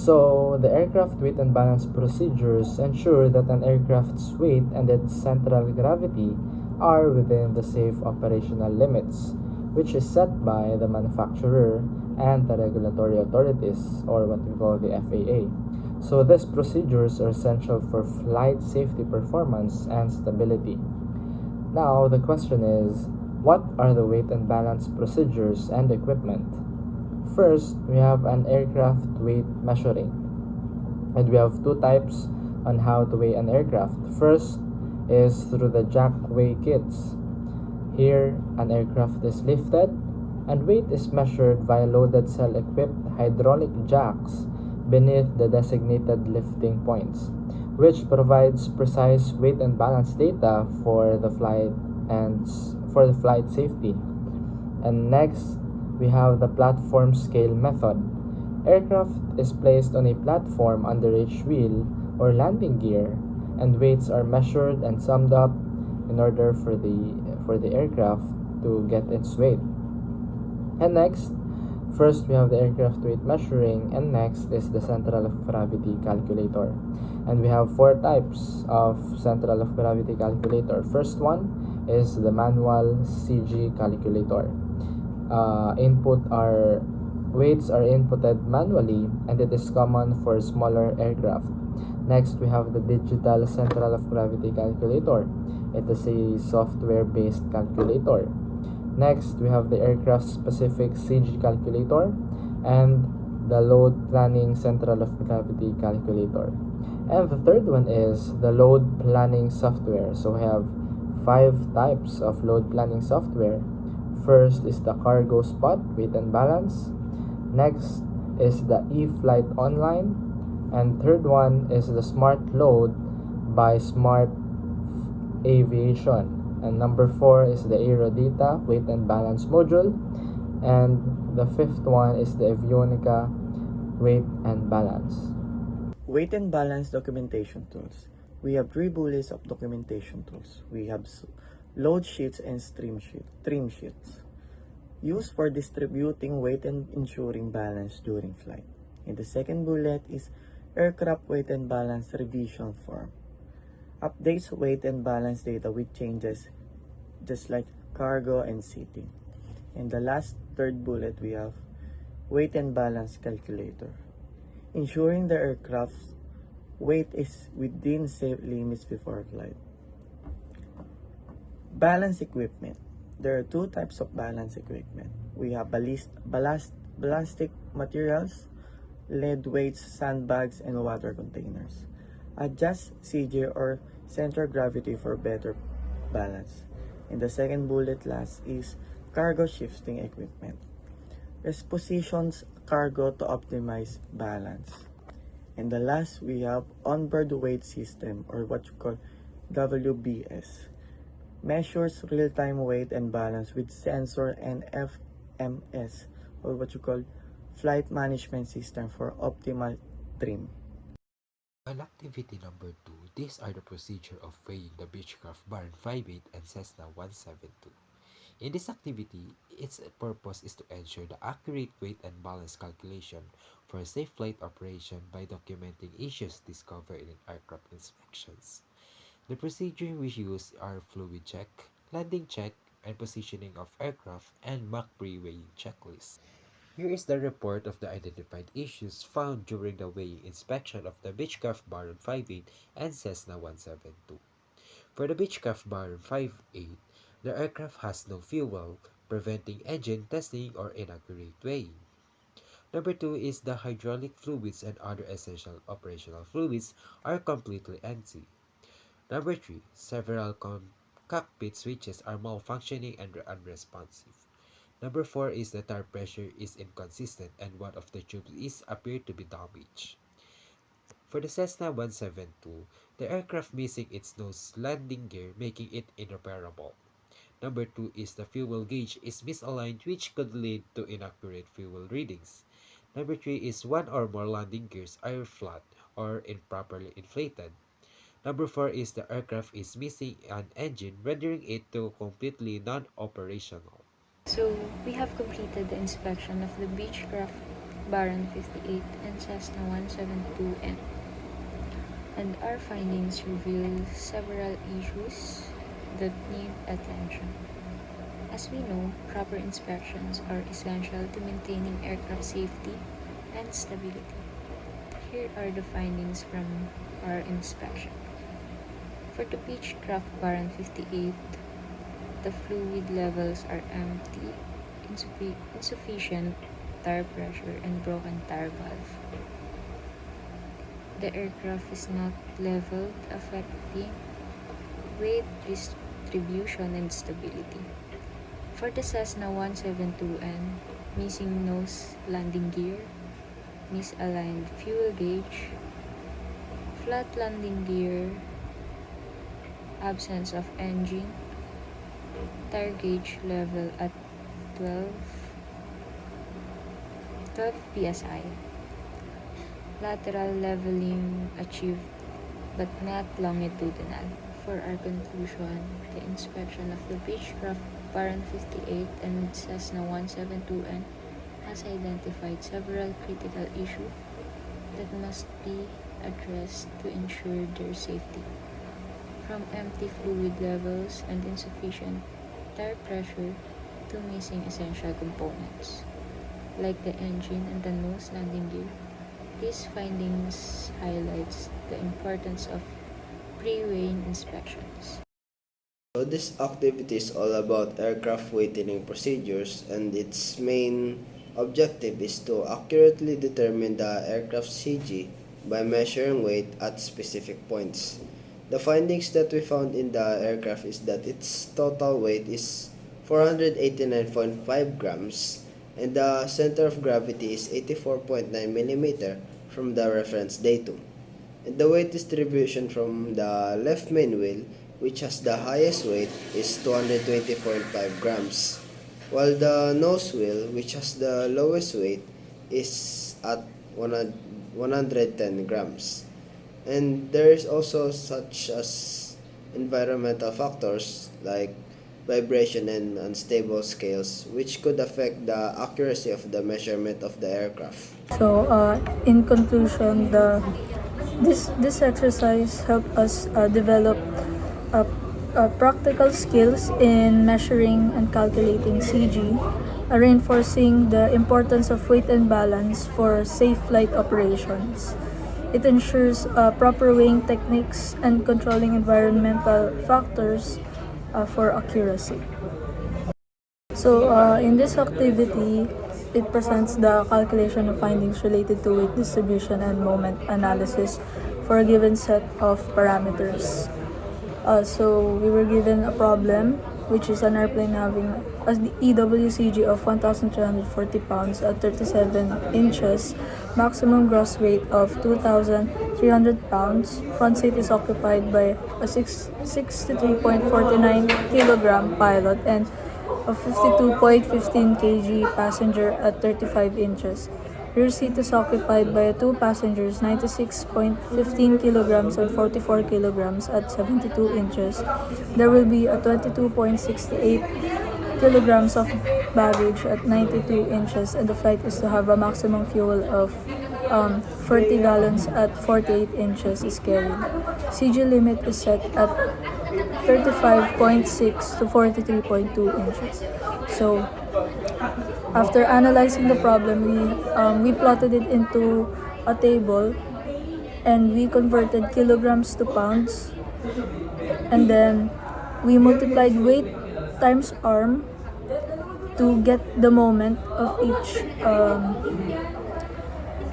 So, the aircraft weight and balance procedures ensure that an aircraft's weight and its central gravity are within the safe operational limits, which is set by the manufacturer and the regulatory authorities, or what we call the FAA. So, these procedures are essential for flight safety performance and stability. Now, the question is, what are the weight and balance procedures and equipment? First, we have an aircraft weight measuring. And we have two types on how to weigh an aircraft. First is through the jack weigh kits. Here, an aircraft is lifted and weight is measured via loaded cell equipped hydraulic jacks beneath the designated lifting points, which provides precise weight and balance data for the flight safety. And next, we have the platform scale method. Aircraft is placed on a platform under each wheel or landing gear, and weights are measured and summed up in order for the aircraft to get its weight. And next, first we have the aircraft weight measuring, and next is the central of gravity calculator. And we have four types of central of gravity calculator. First one is the manual CG calculator. Weights are inputted manually, and it is common for smaller aircraft. Next, we have the digital central of gravity calculator. It is a software-based calculator. Next, we have the aircraft-specific CG calculator and the load planning central of gravity calculator. And the third one is the load planning software. So we have five types of load planning software. First is the cargo spot weight and balance. Next is the eFlight Online. And third one is the smart load by Smart Aviation. And number 4 is the Aerodata weight and balance module. And the fifth one is the Avionica weight and balance. Weight and balance documentation tools. We have three bullets of documentation tools. We have load sheets and trim sheets, used for distributing weight and ensuring balance during flight. And the second bullet is aircraft weight and balance revision form. Updates weight and balance data with changes, just like cargo and seating. And the last third bullet, we have weight and balance calculator, ensuring the aircraft's weight is within safe limits before flight. Balance equipment. There are two types of balance equipment. We have ballistic materials, lead weights, sandbags, and water containers. Adjust CG or center of gravity for better balance. And the second bullet last is cargo shifting equipment. It positions cargo to optimize balance. And the last, we have onboard weight system, or what you call WBS. Measures real-time weight and balance with sensor and FMS, or what you call flight management system for optimal trim. On activity number 2, these are the procedure of weighing the Beechcraft Baron 58 and Cessna 172. In this activity, its purpose is to ensure the accurate weight and balance calculation for safe flight operation by documenting issues discovered in aircraft inspections. The procedure we use are fluid check, landing check, and positioning of aircraft, and Mach pre-weighing checklist. Here is the report of the identified issues found during the weighing inspection of the Beechcraft Baron 58 and Cessna 172. For the Beechcraft Baron 58, the aircraft has no fuel, preventing engine testing or inaccurate weighing. Number 2 is the hydraulic fluids and other essential operational fluids are completely empty. Number 3, several cockpit switches are malfunctioning and unresponsive. Number 4 is the tire pressure is inconsistent and one of the tubes is appeared to be damaged. For the Cessna 172, the aircraft missing its nose landing gear, making it inoperable. Number 2 is the fuel gauge is misaligned, which could lead to inaccurate fuel readings. Number 3 is one or more landing gears are flat or improperly inflated. Number 4 is the aircraft is missing an engine, rendering it to completely non-operational. So, we have completed the inspection of the Beechcraft Baran 58 and Cessna 172N. And our findings reveal several issues that need attention. As we know, proper inspections are essential to maintaining aircraft safety and stability. Here are the findings from our inspection. For the Beechcraft Baran 58, the fluid levels are empty, insufficient tire pressure, and broken tire valve. The aircraft is not leveled, affecting weight distribution and stability. For the Cessna 172N, missing nose landing gear, misaligned fuel gauge, flat landing gear, absence of engine, tire gauge level at 12 psi. Lateral leveling achieved but not longitudinal. For our conclusion, the inspection of the Beechcraft Baran 58 and Cessna 172N has identified several critical issues that must be addressed to ensure their safety. From empty fluid levels and insufficient tire pressure to missing essential components, like the engine and the nose landing gear. These findings highlights the importance of pre-weighing inspections. So this activity is all about aircraft weighting procedures, and its main objective is to accurately determine the aircraft CG by measuring weight at specific points. The findings that we found in the aircraft is that its total weight is 489.5 grams, and the center of gravity is 84.9 mm from the reference datum. And the weight distribution from the left main wheel, which has the highest weight, is 220.5 grams, while the nose wheel, which has the lowest weight, is at 110 grams. And there is also such as environmental factors like vibration and unstable scales, which could affect the accuracy of the measurement of the aircraft. So, in conclusion, this exercise helped us develop uh, practical skills in measuring and calculating CG, reinforcing the importance of weight and balance for safe flight operations. It ensures proper weighing techniques and controlling environmental factors for accuracy. So, in this activity, it presents the calculation of findings related to weight distribution and moment analysis for a given set of parameters. So, we were given a problem, which is an airplane having a EWCG of 1,340 pounds at 37 inches, maximum gross weight of 2,300 pounds. Front seat is occupied by a 63.49 kilogram pilot and a 52.15 kg passenger at 35 inches. Rear seat is occupied by two passengers, 96.15 kilograms and 44 kilograms at 72 inches. There will be a 22.68 kilograms of baggage at 92 inches, and the flight is to have a maximum fuel of 40 gallons at 48 inches is carried. CG limit is set at 35.6 to 43.2 inches. So, after analyzing the problem, we plotted it into a table and we converted kilograms to pounds, and then we multiplied weight times arm to get the moment of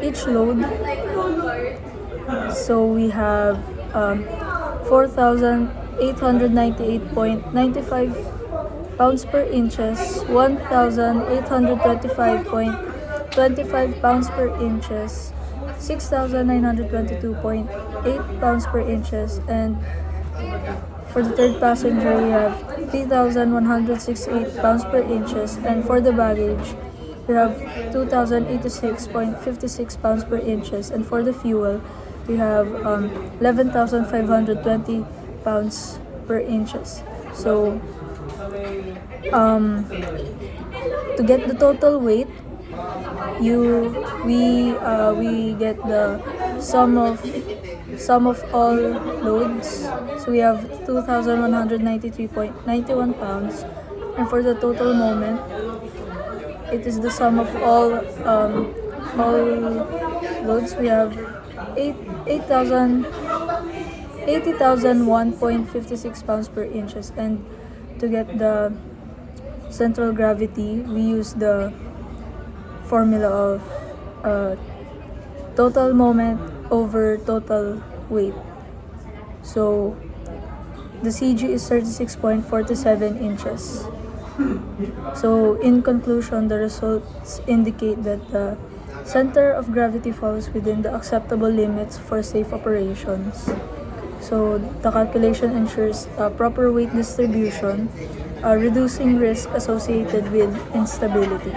each load. So we have 4,898.95 pounds per inches, 1,825.25 pounds per inches, 6,922.8 pounds per inches, and for the third passenger we have 3,168 pounds per inches, and for the baggage we have 2,086.56 pounds per inches, and for the fuel we have 11,520 pounds per inches. So to get the total weight, we get the sum of all loads. So we have 2,193.91 pounds, and for the total moment, it is the sum of all loads. We have 8,000 80,001.56 pounds per inches, and to get the central gravity, we use the formula of total moment over total weight. So the CG is 36.47 inches. So in conclusion, the results indicate that the center of gravity falls within the acceptable limits for safe operations. So the calculation ensures proper weight distribution, reducing risk associated with instability.